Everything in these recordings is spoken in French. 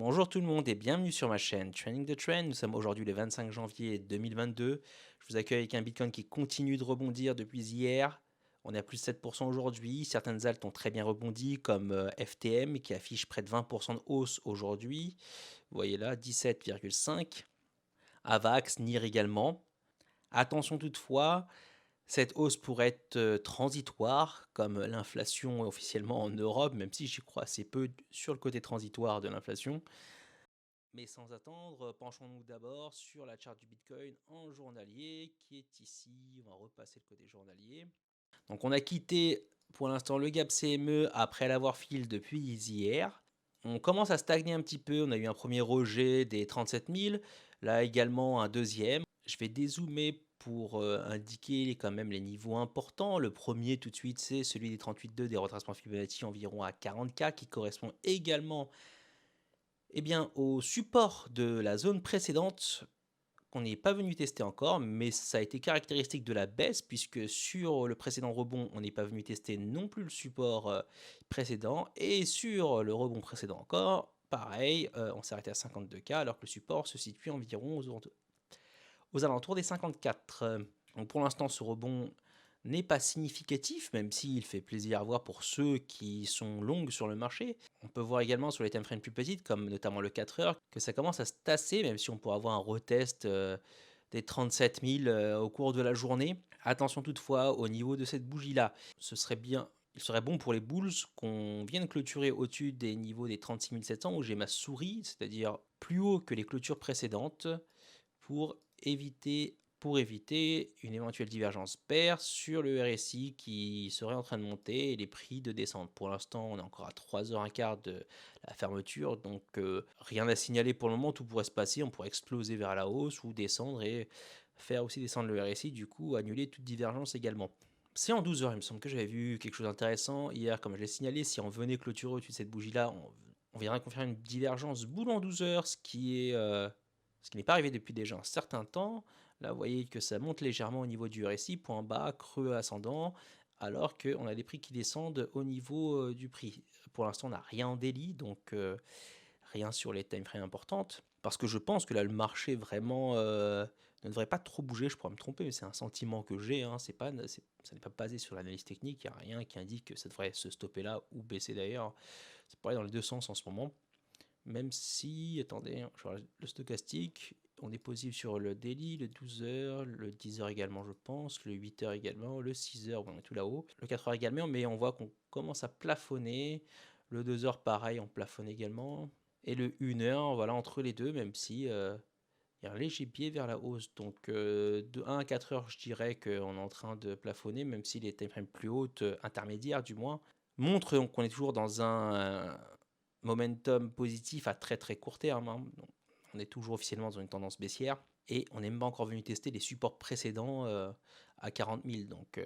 Bonjour tout le monde et bienvenue sur ma chaîne Training the Trend. Nous sommes aujourd'hui le 25 janvier 2022. Je vous accueille avec un Bitcoin qui continue de rebondir depuis hier. On est à plus de 7% aujourd'hui. Certaines altes ont très bien rebondi comme FTM qui affiche près de 20% de hausse aujourd'hui. Vous voyez là, 17,5. AVAX, NIR également. Attention toutefois, cette hausse pourrait être transitoire, comme l'inflation officiellement en Europe, même si j'y crois assez peu sur le côté transitoire de l'inflation. Mais sans attendre, penchons-nous d'abord sur la charte du Bitcoin en journalier qui est ici. On va repasser le côté journalier. Donc on a quitté pour l'instant le gap CME après l'avoir fil depuis hier. On commence à stagner un petit peu. On a eu un premier rejet des 37 000. Là également un deuxième. Je vais dézoomer pour indiquer quand même les niveaux importants. Le premier tout de suite c'est celui des 38,2 des retracements Fibonacci environ à 40K qui correspond également au support de la zone précédente qu'on n'est pas venu tester encore, mais ça a été caractéristique de la baisse puisque sur le précédent rebond, on n'est pas venu tester non plus le support précédent et sur le rebond précédent encore, pareil, on s'est arrêté à 52K alors que le support se situe environ aux alentours des 54. Donc pour l'instant, ce rebond n'est pas significatif, même s'il fait plaisir à voir pour ceux qui sont longues sur le marché. On peut voir également sur les timeframes plus petites, comme notamment le 4 heures, que ça commence à se tasser, même si on pourra avoir un retest des 37 000 au cours de la journée. Attention toutefois au niveau de cette bougie-là. Il serait bon pour les bulls qu'on vienne clôturer au-dessus des niveaux des 36 700 où j'ai ma souris, c'est-à-dire plus haut que les clôtures précédentes, pour éviter une éventuelle divergence paire sur le RSI qui serait en train de monter et les prix de descendre. Pour l'instant, on est encore à 3h15 de la fermeture, donc rien à signaler pour le moment, tout pourrait se passer, on pourrait exploser vers la hausse ou descendre et faire aussi descendre le RSI, du coup annuler toute divergence également. C'est en 12 heures, il me semble que j'avais vu quelque chose d'intéressant hier, comme je l'ai signalé, si on venait clôturer au-dessus de cette bougie-là, on verrait qu'on fait une divergence boule en 12 heures, ce qui n'est pas arrivé depuis déjà un certain temps. Là, vous voyez que ça monte légèrement au niveau du RSI, point bas, creux ascendant, alors qu'on a des prix qui descendent au niveau du prix. Pour l'instant, on n'a rien en daily, donc rien sur les timeframes importantes, parce que je pense que là, le marché vraiment ne devrait pas trop bouger. Je pourrais me tromper, mais c'est un sentiment que j'ai. Hein. Ça n'est pas basé sur l'analyse technique. Il n'y a rien qui indique que ça devrait se stopper là ou baisser d'ailleurs. C'est pareil dans les deux sens en ce moment. Même si, attendez, je vois le stochastique, on est positif sur le daily, le 12 heures, le 10 heures également, je pense, le 8 heures également, le 6 heures, bon, on est tout là-haut, le 4 heures également, mais on voit qu'on commence à plafonner. Le 2 heures, pareil, on plafonne également. Et le 1 heure, voilà, entre les deux, même si il y a un léger biais vers la hausse. Donc de 1 à 4 heures, je dirais qu'on est en train de plafonner, même si les timeframes plus hautes, intermédiaires du moins, montrent qu'on est toujours dans un momentum positif à très très court terme. Hein. On est toujours officiellement dans une tendance baissière et on n'est même pas encore venu tester les supports précédents à 40 000. Donc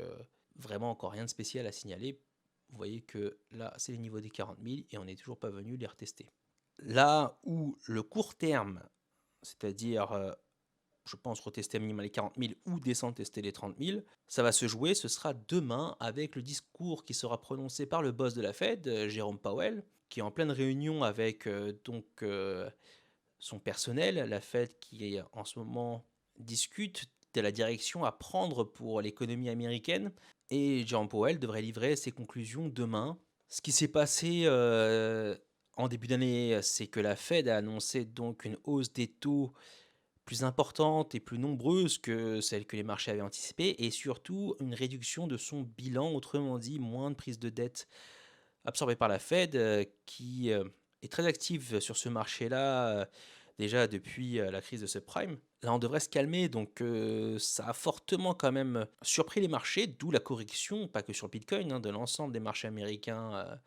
vraiment encore rien de spécial à signaler. Vous voyez que là, c'est les niveaux des 40 000 et on n'est toujours pas venu les retester. Là où le court terme, c'est-à-dire je pense retester à minimum les 40 000 ou descendre tester les 30 000, ça va se jouer, ce sera demain avec le discours qui sera prononcé par le boss de la Fed, Jérôme Powell, qui est en pleine réunion avec son personnel, la Fed qui en ce moment discute de la direction à prendre pour l'économie américaine, et Jérôme Powell devrait livrer ses conclusions demain. Ce qui s'est passé en début d'année, c'est que la Fed a annoncé donc une hausse des taux plus importante et plus nombreuse que celle que les marchés avaient anticipée, et surtout une réduction de son bilan, autrement dit moins de prise de dette absorbée par la Fed, qui est très active sur ce marché-là déjà depuis la crise de subprime. Là, on devrait se calmer, donc ça a fortement quand même surpris les marchés, d'où la correction, pas que sur Bitcoin, hein, de l'ensemble des marchés américains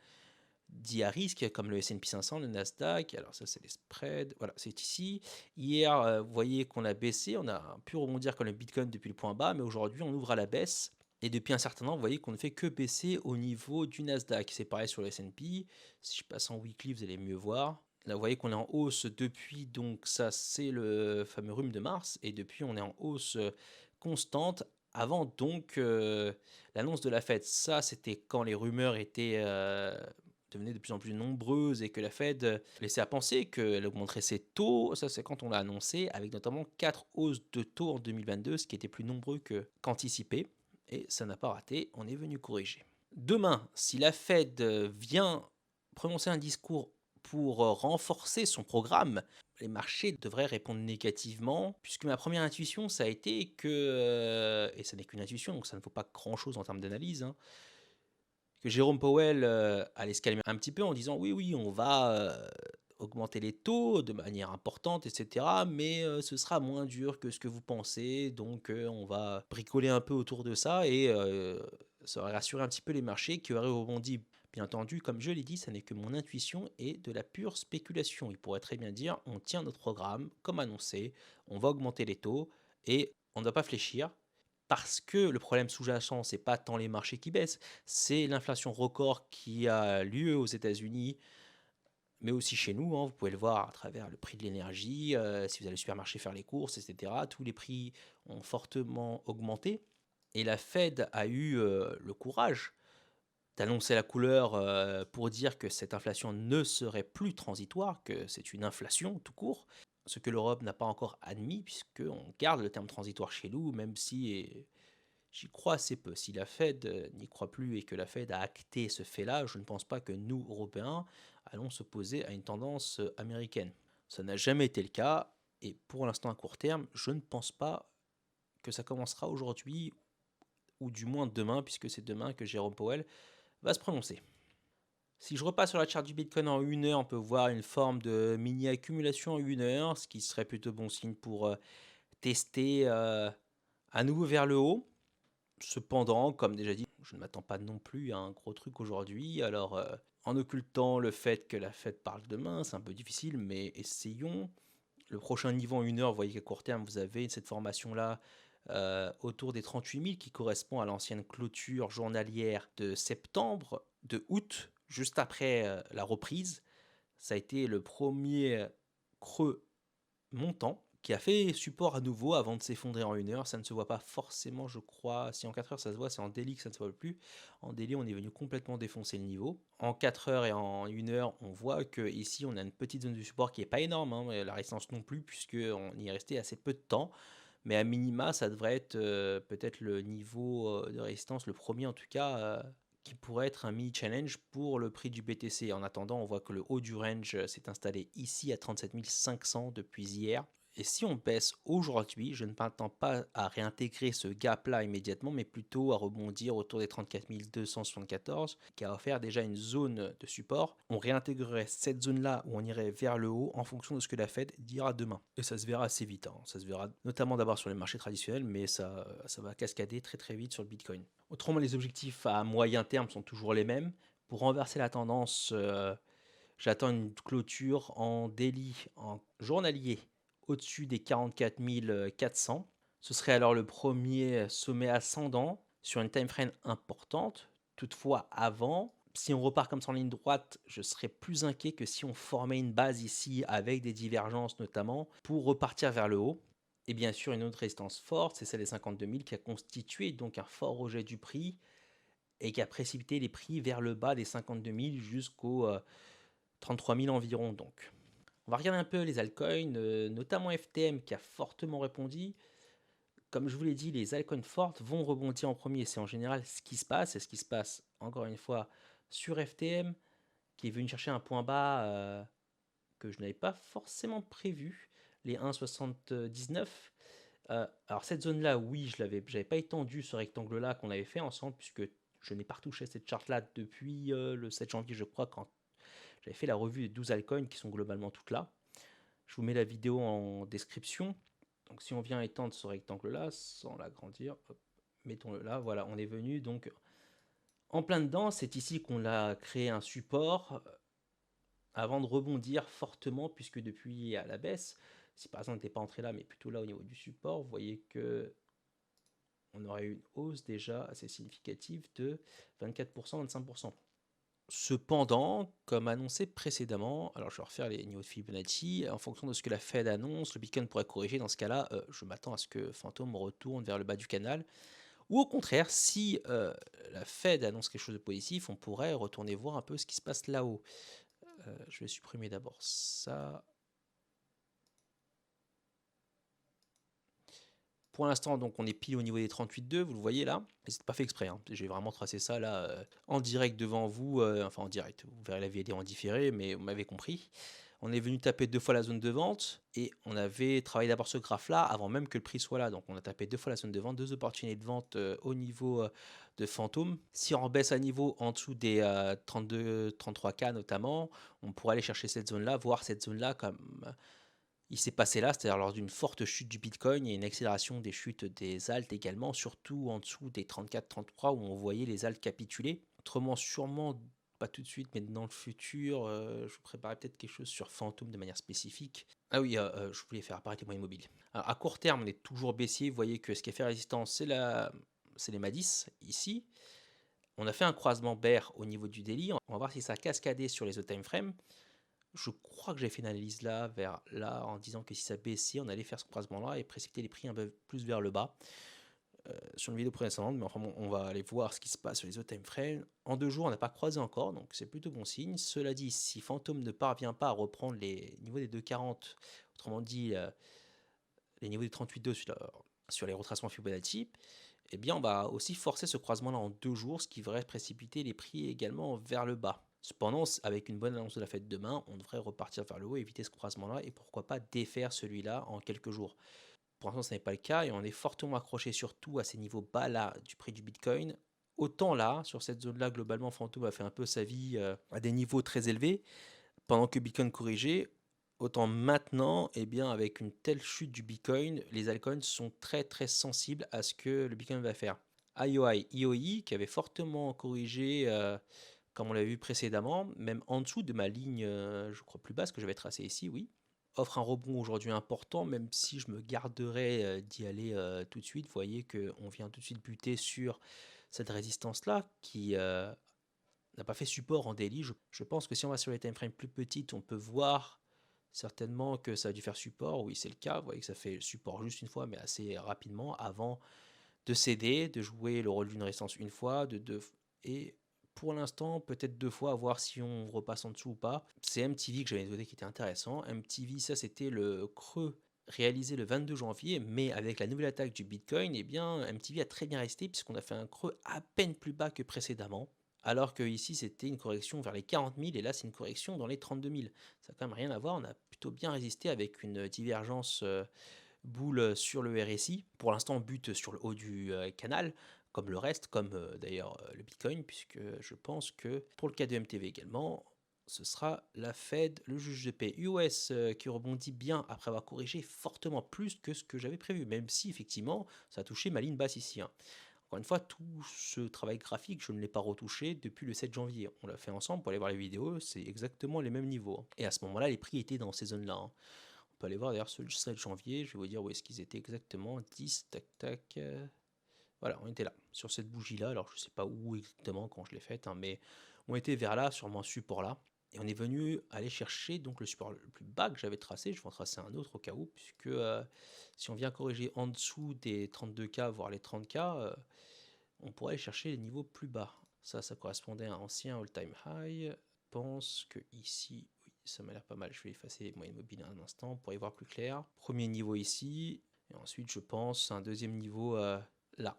dits à risque, comme le S&P 500, le Nasdaq. Alors ça, c'est les spreads. Voilà, c'est ici. Hier, vous voyez qu'on a baissé. On a pu rebondir comme le Bitcoin depuis le point bas, mais aujourd'hui, on ouvre à la baisse. Et depuis un certain temps, vous voyez qu'on ne fait que baisser au niveau du Nasdaq. C'est pareil sur le S&P. Si je passe en weekly, vous allez mieux voir. Là, vous voyez qu'on est en hausse depuis, donc ça, c'est le fameux rhume de mars. Et depuis, on est en hausse constante. Avant donc l'annonce de la Fed, ça c'était quand les rumeurs étaient devenaient de plus en plus nombreuses et que la Fed laissait à penser qu'elle augmenterait ses taux. Ça, c'est quand on l'a annoncé, avec notamment 4 hausses de taux en 2022, ce qui était plus nombreux qu'anticipé. Et ça n'a pas raté, on est venu corriger. Demain, si la Fed vient prononcer un discours pour renforcer son programme, les marchés devraient répondre négativement, puisque ma première intuition, ça a été que, et ça n'est qu'une intuition, donc ça ne vaut pas grand-chose en termes d'analyse, hein, que Jérôme Powell allait se calmer un petit peu en disant oui, oui, on va augmenter les taux de manière importante, etc. Mais ce sera moins dur que ce que vous pensez, donc on va bricoler un peu autour de ça et ça aurait rassuré un petit peu les marchés qui auraient rebondi. Bien entendu, comme je l'ai dit, ça n'est que mon intuition et de la pure spéculation. Il pourrait très bien dire on tient notre programme comme annoncé, on va augmenter les taux et on ne doit pas fléchir. Parce que le problème sous-jacent, c'est pas tant les marchés qui baissent, c'est l'inflation record qui a lieu aux États-Unis, mais aussi chez nous, hein. Vous pouvez le voir à travers le prix de l'énergie, si vous allez au supermarché faire les courses, etc. Tous les prix ont fortement augmenté. Et la Fed a eu le courage d'annoncer la couleur pour dire que cette inflation ne serait plus transitoire, que c'est une inflation tout court, ce que l'Europe n'a pas encore admis, puisqu'on garde le terme transitoire chez nous, même si j'y crois assez peu. Si la Fed n'y croit plus et que la Fed a acté ce fait-là, je ne pense pas que nous, Européens, allons s'opposer à une tendance américaine. Ça n'a jamais été le cas, et pour l'instant à court terme, je ne pense pas que ça commencera aujourd'hui, ou du moins demain, puisque c'est demain que Jérôme Powell va se prononcer. Si je repasse sur la charte du Bitcoin en 1 heure, on peut voir une forme de mini-accumulation en 1 heure, ce qui serait plutôt bon signe pour tester à nouveau vers le haut. Cependant, comme déjà dit, je ne m'attends pas non plus à un gros truc aujourd'hui. Alors, en occultant le fait que la Fed parle demain, c'est un peu difficile, mais essayons. Le prochain niveau en 1 heure, vous voyez qu'à court terme, vous avez cette formation-là autour des 38 000 qui correspond à l'ancienne clôture journalière de septembre, de août, juste après la reprise. Ça a été le premier creux montant qui a fait support à nouveau avant de s'effondrer en 1 heure. Ça ne se voit pas forcément, je crois. Si en 4 heures ça se voit, c'est en daily que ça ne se voit plus. En daily, on est venu complètement défoncer le niveau. En 4 heures et en 1 heure, on voit que ici on a une petite zone de support qui est pas énorme, hein, mais la résistance non plus, puisqu'on y est resté assez peu de temps. Mais à minima, ça devrait être peut-être le niveau de résistance, le premier en tout cas, qui pourrait être un mini-challenge pour le prix du BTC. En attendant, on voit que le haut du range s'est installé ici à 37 500 depuis hier. Et si on baisse aujourd'hui, je ne m'attends pas à réintégrer ce gap-là immédiatement, mais plutôt à rebondir autour des 34 274, qui a offert déjà une zone de support. On réintégrerait cette zone-là où on irait vers le haut en fonction de ce que la Fed dira demain. Et ça se verra assez vite, hein. Ça se verra notamment d'abord sur les marchés traditionnels, mais ça va cascader très très vite sur le Bitcoin. Autrement, les objectifs à moyen terme sont toujours les mêmes. Pour renverser la tendance, j'attends une clôture en daily, en journalier, au-dessus des 44 400. Ce serait alors le premier sommet ascendant sur une time frame importante. Toutefois, avant, si on repart comme ça en ligne droite, je serais plus inquiet que si on formait une base ici avec des divergences notamment pour repartir vers le haut. Et bien sûr, une autre résistance forte, c'est celle des 52 000 qui a constitué donc un fort rejet du prix et qui a précipité les prix vers le bas des 52 000 jusqu'aux 33 000 environ donc. On va regarder un peu les altcoins, notamment FTM qui a fortement répondu. Comme je vous l'ai dit, les altcoins fortes vont rebondir en premier. C'est en général ce qui se passe. Et ce qui se passe, encore une fois, sur FTM, qui est venu chercher un point bas que je n'avais pas forcément prévu, les 1,79. Alors cette zone-là, oui, je n'avais pas étendu ce rectangle-là qu'on avait fait ensemble, puisque je n'ai pas retouché cette charte-là depuis le 7 janvier, je crois, quand j'avais fait la revue des 12 altcoins qui sont globalement toutes là. Je vous mets la vidéo en description. Donc si on vient étendre ce rectangle-là, sans l'agrandir, mettons-le là, voilà, on est venu donc en plein dedans. C'est ici qu'on a créé un support avant de rebondir fortement, puisque depuis à la baisse, si par exemple on n'était pas entré là, mais plutôt là au niveau du support, vous voyez que on aurait eu une hausse déjà assez significative de 24%, 25%. Cependant, comme annoncé précédemment, alors je vais refaire les niveaux de Fibonacci, en fonction de ce que la Fed annonce, le Bitcoin pourrait corriger. Dans ce cas-là, je m'attends à ce que Phantom retourne vers le bas du canal, Ou au contraire, si la Fed annonce quelque chose de positif, on pourrait retourner voir un peu ce qui se passe là-haut. Je vais supprimer d'abord ça. Pour l'instant, donc on est pile au niveau des 38,2, vous le voyez là. Et c'est pas fait exprès, hein. J'ai vraiment tracé ça là en direct devant vous, enfin en direct. Vous verrez la vidéo en différé, mais vous m'avez compris. On est venu taper 2 fois la zone de vente et on avait travaillé d'abord ce graphe là avant même que le prix soit là. Donc on a tapé 2 fois la zone de vente, 2 opportunités de vente au niveau de fantôme. Si on baisse à niveau en dessous des 32, 33K notamment, on pourrait aller chercher cette zone là, voir cette zone là comme il s'est passé là, c'est-à-dire lors d'une forte chute du Bitcoin et une accélération des chutes des alts également, surtout en dessous des 34-33 où on voyait les alts capituler. Autrement, sûrement pas tout de suite, mais dans le futur, je vous préparais peut-être quelque chose sur Phantom de manière spécifique. Ah oui, je voulais faire apparaître les moyens mobiles. Alors, à court terme, on est toujours baissier. Vous voyez que ce qui a fait résistance, c'est les MA10 ici. On a fait un croisement bear au niveau du daily. On va voir si ça a cascadé sur les autres time frames. Je crois que j'ai fait une analyse là, vers là, en disant que si ça baissait, on allait faire ce croisement-là et précipiter les prix un peu plus vers le bas. Sur une vidéo précédente, mais enfin bon, on va aller voir ce qui se passe sur les autres time frames. En 2 jours, on n'a pas croisé encore, donc c'est plutôt bon signe. Cela dit, si Phantom ne parvient pas à reprendre les niveaux des 2,40, autrement dit les niveaux des 38,2 sur les retracements Fibonacci, eh bien on va aussi forcer ce croisement-là en 2 jours, ce qui devrait précipiter les prix également vers le bas. Cependant, avec une bonne annonce de la fête demain, on devrait repartir vers le haut, éviter ce croisement-là et pourquoi pas défaire celui-là en quelques jours. Pour l'instant, ce n'est pas le cas et on est fortement accroché surtout à ces niveaux bas là du prix du Bitcoin. Autant là, sur cette zone-là, globalement, Phantom a fait un peu sa vie à des niveaux très élevés, pendant que Bitcoin corrigeait. Autant maintenant, eh bien, avec une telle chute du Bitcoin, les altcoins sont très très sensibles à ce que le Bitcoin va faire. IOI, IOI, qui avait fortement corrigé comme on l'a vu précédemment, même en dessous de ma ligne, je crois plus basse que j'avais tracée ici, oui, offre un rebond aujourd'hui important, même si je me garderais d'y aller tout de suite. Vous voyez qu'on vient tout de suite buter sur cette résistance-là qui n'a pas fait support en daily. Je pense que si on va sur les time frames plus petites, on peut voir certainement que ça a dû faire support. Oui, c'est le cas. Vous voyez que ça fait support juste une fois, mais assez rapidement avant de céder, de jouer le rôle d'une résistance une fois, de deux, et pour l'instant, peut-être 2 fois, à voir si on repasse en dessous ou pas. C'est MTV que j'avais noté qui était intéressant. MTV, ça c'était le creux réalisé le 22 janvier, mais avec la nouvelle attaque du Bitcoin, eh bien, MTV a très bien resté puisqu'on a fait un creux à peine plus bas que précédemment. Alors que ici, c'était une correction vers les 40 000 et là, c'est une correction dans les 32 000. Ça n'a quand même rien à voir. On a plutôt bien résisté avec une divergence boule sur le RSI. Pour l'instant, on bute sur le haut du canal, comme le reste, comme d'ailleurs le Bitcoin, puisque je pense que pour le cas de MTV également, ce sera la Fed, le juge de paix US qui rebondit bien après avoir corrigé fortement plus que ce que j'avais prévu, même si effectivement ça a touché ma ligne basse ici, hein. Encore une fois, tout ce travail graphique, je ne l'ai pas retouché depuis le 7 janvier. On l'a fait ensemble pour aller voir les vidéos, c'est exactement les mêmes niveaux, hein. Et à ce moment-là, les prix étaient dans ces zones-là, hein. On peut aller voir d'ailleurs ce 7 janvier, je vais vous dire où est-ce qu'ils étaient exactement. 10, tac tac. Voilà, on était là, sur cette bougie-là. Alors je sais pas où exactement quand je l'ai faite, hein, mais on était vers là, sur mon support là. Et on est venu aller chercher donc le support le plus bas que j'avais tracé. Je vais en tracer un autre au cas où, puisque si on vient corriger en dessous des 32K, voire les 30K, on pourrait aller chercher les niveaux plus bas. Ça correspondait à un ancien all-time high. Je pense que ici, oui, ça m'a l'air pas mal. Je vais effacer les moyennes mobiles un instant pour y voir plus clair. Premier niveau ici, et ensuite je pense un deuxième niveau là.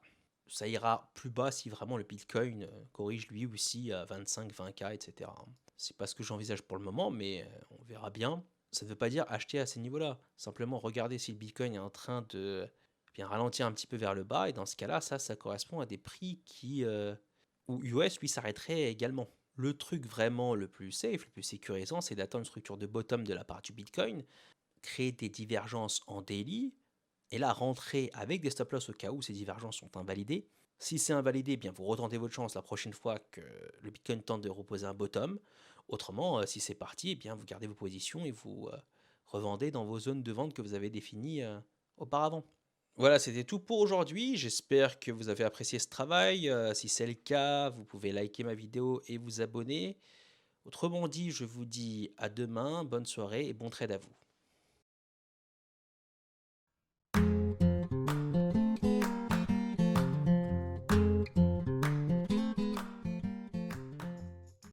Ça ira plus bas si vraiment le Bitcoin corrige lui aussi à 25, 20K, etc. C'est pas ce que j'envisage pour le moment, mais on verra bien. Ça ne veut pas dire acheter à ces niveaux-là. Simplement regarder si le Bitcoin est en train de bien ralentir un petit peu vers le bas, et dans ce cas-là, ça correspond à des prix qui où US lui s'arrêterait également. Le truc vraiment le plus safe, le plus sécurisant, c'est d'attendre une structure de bottom de la part du Bitcoin, créer des divergences en daily, et là rentrer avec des stop loss au cas où ces divergences sont invalidées. Si c'est invalidé, eh bien vous retentez votre chance la prochaine fois que le Bitcoin tente de reposer un bottom. Autrement, si c'est parti, eh bien vous gardez vos positions et vous revendez dans vos zones de vente que vous avez définies auparavant. Voilà, c'était tout pour aujourd'hui. J'espère que vous avez apprécié ce travail. Si c'est le cas, vous pouvez liker ma vidéo et vous abonner. Autrement dit, je vous dis à demain, bonne soirée et bon trade à vous.